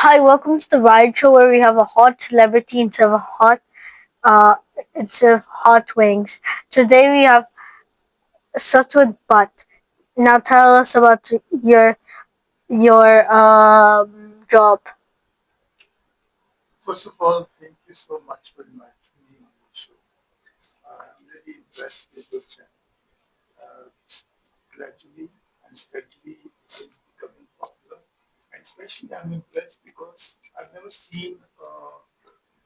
Hi, welcome to the Ride Show where we have a hot celebrity uh instead of hot wings. Today we have Satwad Butt. Now tell us about your job. First of all, thank you so much for inviting me on your show. I'm really impressed with your channel. It's gradually and steadily it is becoming popular. And especially I'm impressed because I've never seen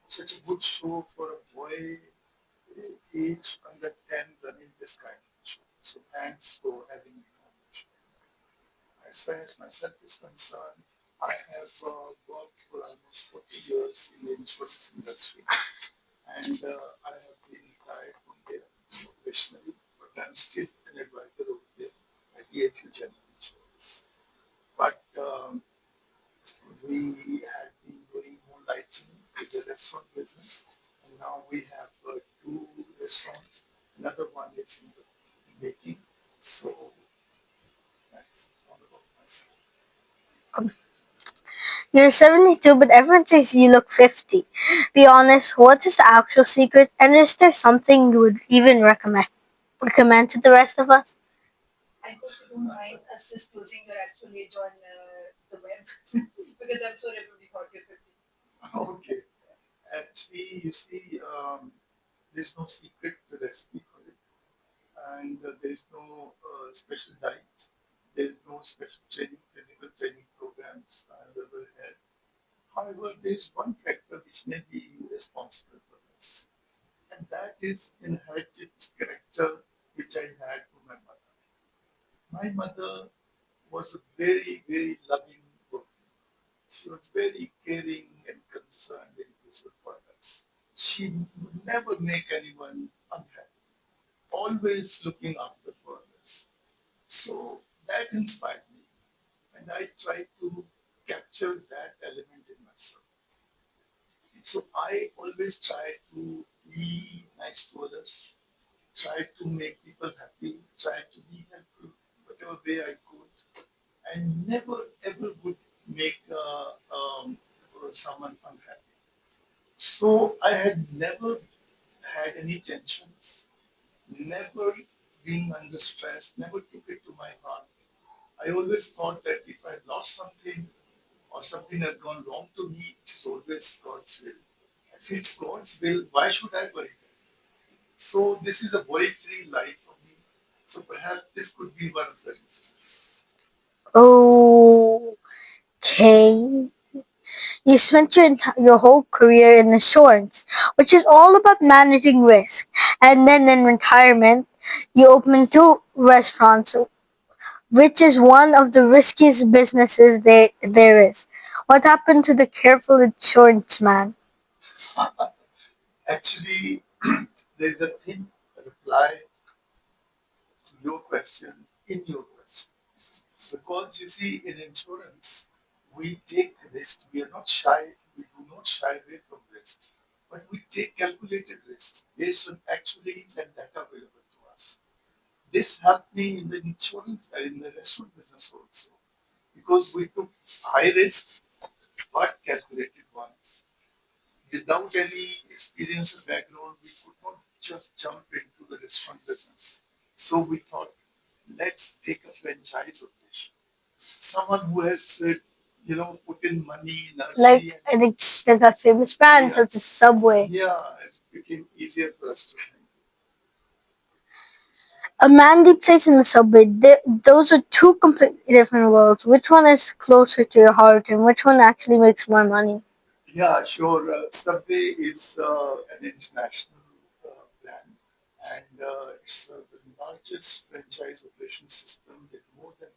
such a good show for a boy age under 10 running this kind of show. So thanks for having me on the show. As far as myself is concerned, I have worked for almost 40 years in the insurance industry. And I have been retired from there professionally, but I'm still an advisor over there at EFU General Insurance. But we had been doing moonlighting with the restaurant business, and now we have two restaurants. Another one is in the making. So that's all about myself. You're 72, but everyone says you look 50. Be honest, what is the actual secret? And is there something you would even recommend to the rest of us? Okay. Actually, you see, there's no secret recipe for it, and there's no special diet. There's no special training, physical training programs I've ever had. However, there's one factor which may be responsible for this, and that is inherited character which I had from my mother. My mother was a very, very loving woman. She was very caring and concerned individual for others. She would never make anyone unhappy, always looking after for others. So that inspired me, and I tried to capture that element in myself. So I always try to be nice to others, try to make people happy, try to be helpful whatever way I could, and never ever would make someone unhappy. So I had never had any tensions, never being under stress, never took it to my heart. I always thought that if I lost something or something has gone wrong to me, it's always God's will. If it's God's will, why should I worry? So this is a worry-free life for me. So perhaps this could be one of the reasons. Okay. You spent your whole career in insurance, which is all about managing risk. And then in retirement, you opened two restaurants, which is one of the riskiest businesses there is. What happened to the careful insurance man? Actually, there is a thin reply to your question in your question. Because you see, in insurance, we take risk. We are not shy. We do not shy away from risk. But we take calculated risks based on actuaries and data available to us. This helped me in the insurance, in the restaurant business also. Because we took high risk but calculated ones. Without any experience or background, we could not just jump into the restaurant business. So we thought, let's take a franchise operation. Someone who has, put in money, Like, energy, and I think they got famous brands yeah, such as Subway. yeah, it became easier for us to handle. A Mandy Place and the Subway, those are two completely different worlds. Which one is closer to your heart and which one actually makes more money? Yeah, sure. Subway is an international brand, and it's the largest franchise operation system with more than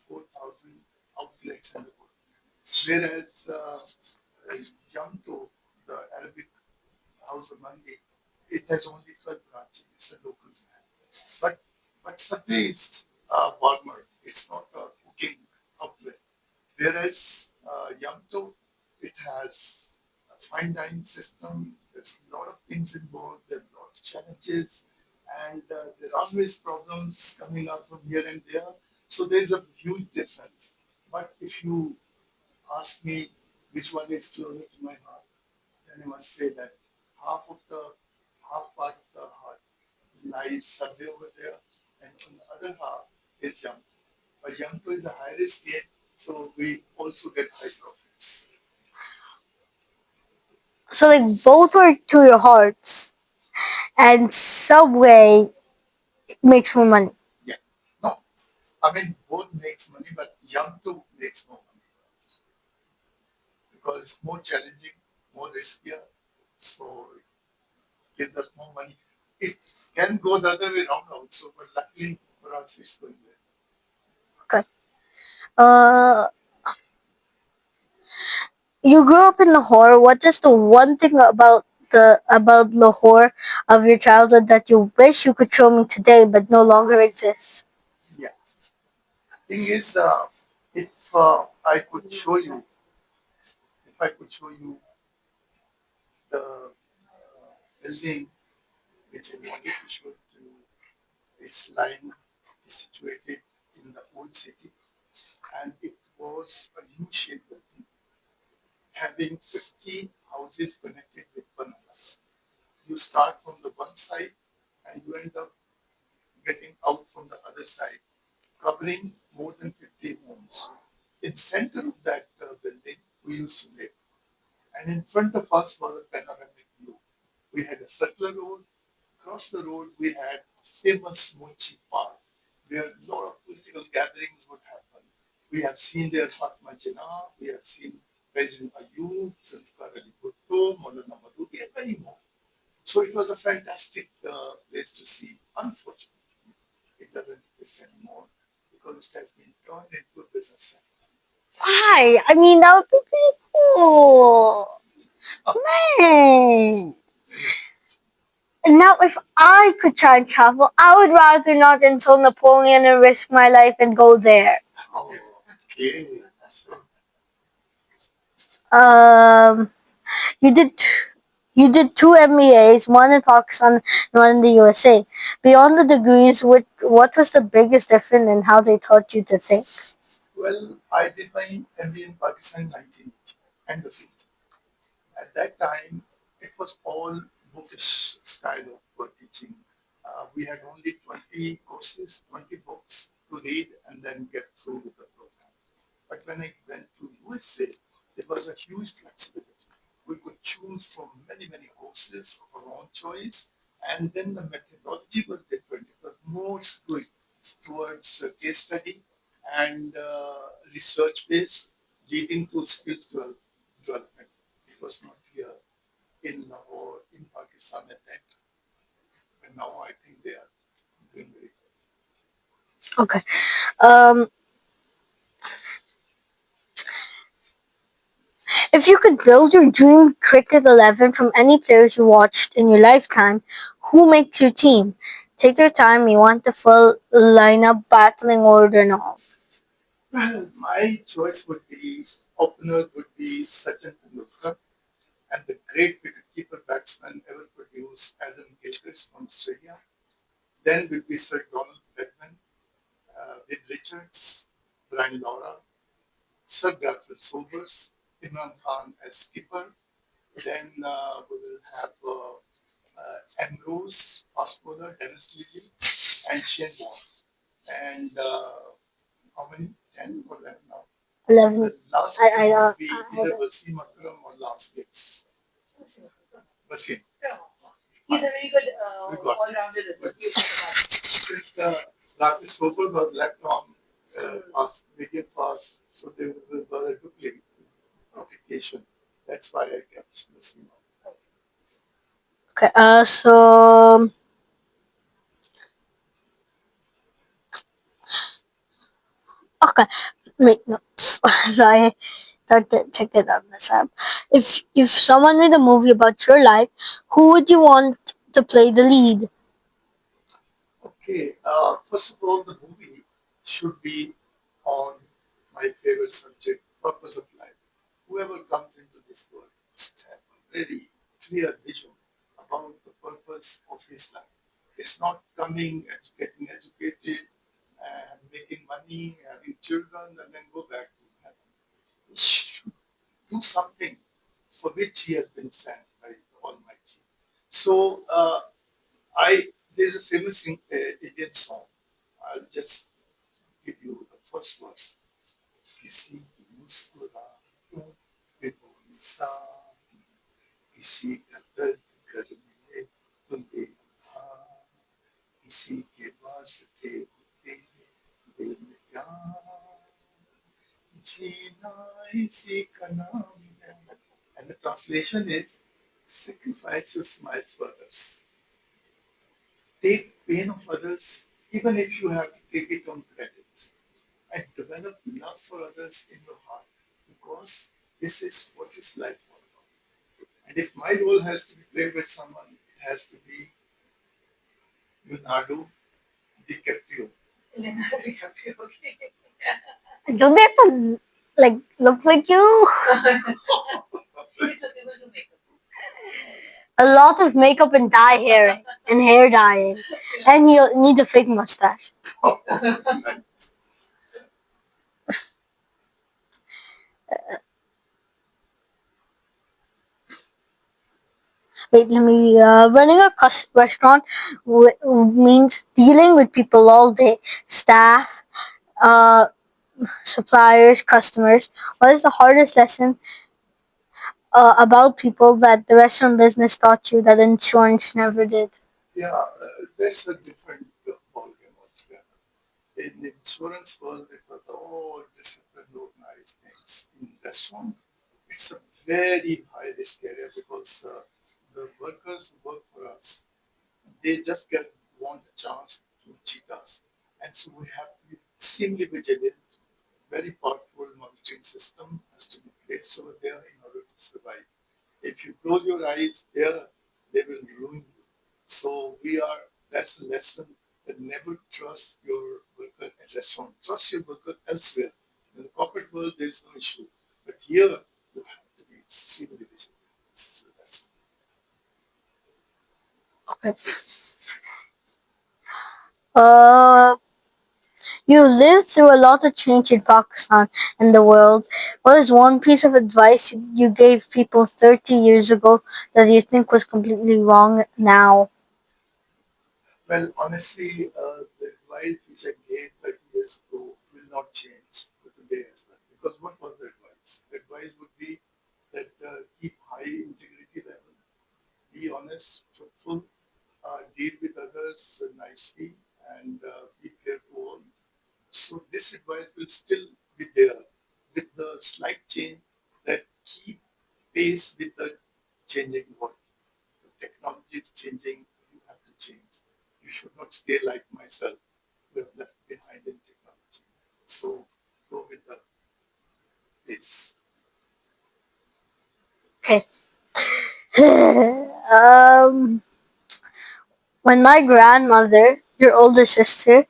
44,000 outlets in the world. Whereas Yamto, the Arabic house of Mandi, it has only 12 branches. It's a local brand. But Subway is warmer. It's not a cooking outlet. Whereas Yamto, it has a fine dining system. There's a lot of things involved. There are a lot of challenges, and there are always problems coming up from here and there. So there's a huge difference. But if you ask me which one is closer to my heart, then I must say that half of the half part of the heart lies somewhere over there, and on the other half is young. But young two is a high risk game, so we also get high profits. So like both are to your hearts, and Subway makes more money. Yeah. No, I mean both makes money, but young two makes more money because it's more challenging, more riskier, so it gives us more money. It can go the other way around also, but luckily for us it's going well. Okay. Uh, you grew up in Lahore. What is the one thing about Lahore of your childhood that you wish you could show me today, but no longer exists? Yeah. Thing is, if I could show you, if I could show you the building which I wanted to show to you, its line is situated in the old city, and it was a U-shaped building having 50 houses connected with one another. You start from the one side and you end up getting out from the other side, covering more than 50 homes. In center of that building, we used to live, and in front of us was a panoramic view. We had a circular road. Across the road, we had a famous Mochi Park, where a lot of political gatherings would happen. We have seen there Fatma Jinnah, we have seen President Ayub, Zulfikar Ali Bhutto, Maulana Madudi, and many more. So it was a fantastic place to see. Unfortunately, it doesn't exist anymore because it has been turned into a business center. Why? I mean, that would be pretty cool. Man. Now, if I could time travel, I would rather not insult Napoleon and risk my life and go there. Oh, okay. So, Um, you did. You did two MBAs, one in Pakistan and one in the USA. Beyond the degrees, what was the biggest difference in how they taught you to think? well, I did my MBA in Pakistan in 1980, end of it. At that time, it was all bookish style of teaching. We had only 20 courses, 20 books to read and then get through with the program. But when I went to USA, there was a huge flexibility. We could choose from many, many courses of our own choice, and then the methodology was different. It was more skewed towards case study and research based, leading to skills development. It was not here in Lahore, in Pakistan at that time. And now I think they are doing very well. Okay. Um, if you could build your dream cricket 11 from any players you watched in your lifetime, who makes your team? Take your time. You want the full lineup, battling order, and all. Well, my choice would be openers would be Sachin Tendulkar and the great wicketkeeper batsman ever produced, Adam Gilchrist from Australia. Then would be Sir Donald Bradman with Richards, Brian Laura, Sir Garfield Sobers, Imran Khan as skipper. Then we will have Ambrose, fast bowler, Dennis Lilly, and Shane Warne. And how many? 10 or 11 now? 11. The last I two would don't. be I either don't. Wasim Akram or Last Gibbs. Wasim. He's a very good We got it. all-rounder as well. Since Rakesh Chopra was left on fast, medium fast, so there was a duplication. That's why I kept Wasim. Okay. So okay. Make notes. Sorry. Start to check it on this app. If someone made a movie about your life, who would you want to play the lead? Okay, first of all, the movie should be on my favorite subject, purpose of life. Whoever comes into this world must have a very clear vision about the purpose of his life. It's not coming and getting educated and making money, having children, and then go back to heaven. He should do something for which he has been sent by the Almighty. So I there's a famous Indian song. I'll just give you the first verse. किसी की मुस्कुराहटों पे वो निशान, किसी का दर्द कर मिले तो देखा, किसी के वास्ते होते हैं दिल में प्यार, जीना इसी का नाम है. And the translation is, sacrifice your smiles for others. Take pain of others, even if you have to take it on credit. And develop love for others in your heart, because this is what is life all about. And if my role has to be played by someone, it has to be Leonardo DiCaprio. Leonardo DiCaprio, okay. Don't they have to like look like you? It's okay, we'll do makeup. A lot of makeup and dye hair and hair dyeing, and you need a fake mustache. Right. Wait, let me. Running a restaurant means dealing with people all day, staff, uh, suppliers, customers. What is the hardest lesson about people that the restaurant business taught you that insurance never did? Yeah, that's a different ballgame altogether. In the insurance world, it was all discipline, organized things. In restaurant, it's a very high risk area because the workers who work for us, they just get want a chance to cheat us. And so we have to be extremely vigilant. Very powerful monitoring system has to be placed over there in order to survive. If you close your eyes there, they will ruin you. So we are, that's a lesson that never trust your worker at restaurant. Trust your worker elsewhere. In the corporate world, there is no issue. But here, you have to be extremely vigilant. This is the lesson. Okay. Uh, you lived through a lot of change in Pakistan and the world. What is one piece of advice you gave people 30 years ago that you think was completely wrong now? Well, honestly, the advice which I gave 30 years ago will not change for today as well. Because what was the advice? The advice would be that keep high integrity level, be honest, truthful, deal with others nicely, and be fair to all. So this advice will still be there with the slight change that keep pace with the changing world. The technology is changing, you have to change. You should not stay like myself, who have left behind in technology. So go with the pace. Okay. um, when my grandmother, your older sister,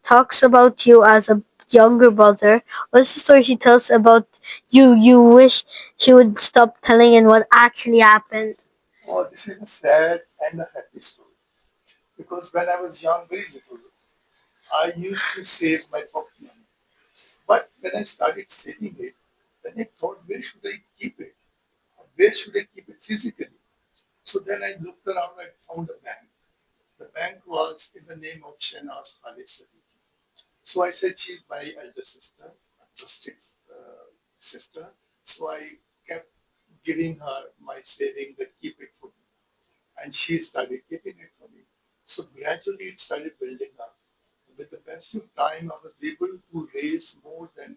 talks about you as a younger brother, what's the story she tells about you wish she would stop telling and what actually happened? Oh, this is a sad and a happy story. Because when I was young, very little, I used to save my pocket money. But when I started saving it, then I thought, where should I keep it? Where should I keep it physically? So then I looked around, I found a bank. The bank was in the name of Shehnaz Khalid Sadiqi. So I said, she's my elder sister, a trusted sister. So I kept giving her my saving that keep it for me. And she started keeping it for me. So gradually it started building up. With the passage of time, I was able to raise more than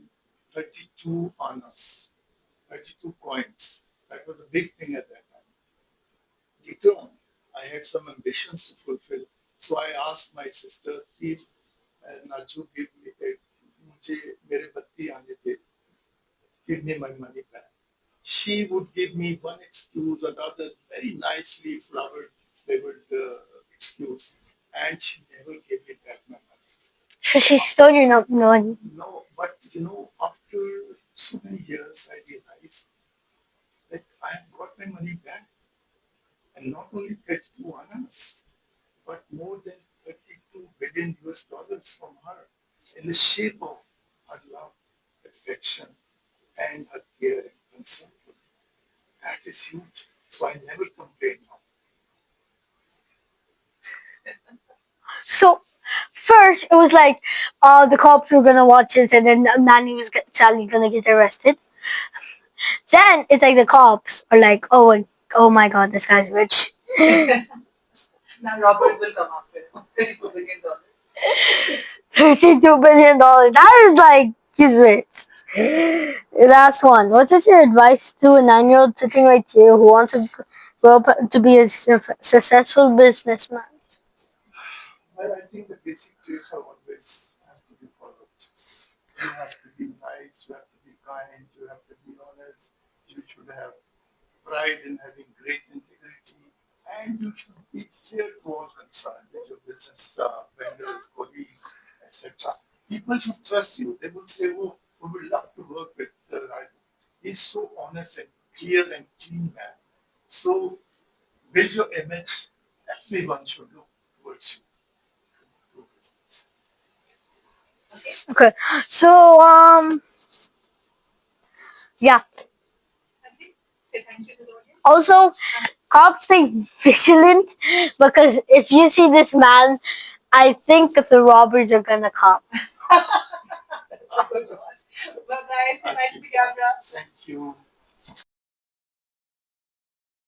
32 honors, 32 coins. That was a big thing at that time. Later on, I had some ambitions to fulfill. So I asked my sister, please, Naju, give me, मुझे मेरे बत्ती आने दे, give me my money back. She would give me one excuse, another very nicely flavored excuse, and she never gave me back my money. So she stole your money. No, but after so many years, I realized that I have got my money back, and not only 32 annas, but more than 32 billion US dollars from her in the shape of her love, affection, and her care and concern for is huge, so I never complain now. So first it was like, the cops were gonna watch it, and then Manny was sadly gonna get arrested. Then it's like the cops are like, oh my god, this guy's rich. Now robbers will come after $32 billion. $32 billion. That is like he's rich. Last one. What is your advice to a 9-year-old sitting right here who wants to grow up to be a successful businessman? Well, I think the basic traits are always have to be followed. You have to be nice, you have to be kind, you have to be honest, you should have pride in having great integrity, and you should be fair to all concerned with your business vendors, colleagues, etc. People should trust you. They will say, "Oh, we would love to work with Raju. He's so honest and clear and clean man." So build your image. Everyone should look towards you. Okay. So yeah. Say thank you to the audience. Also, cops say vigilant because if you see this man, I think the robbers are gonna come. That's a good one. Bye bye. Say bye to the camera. Thank you.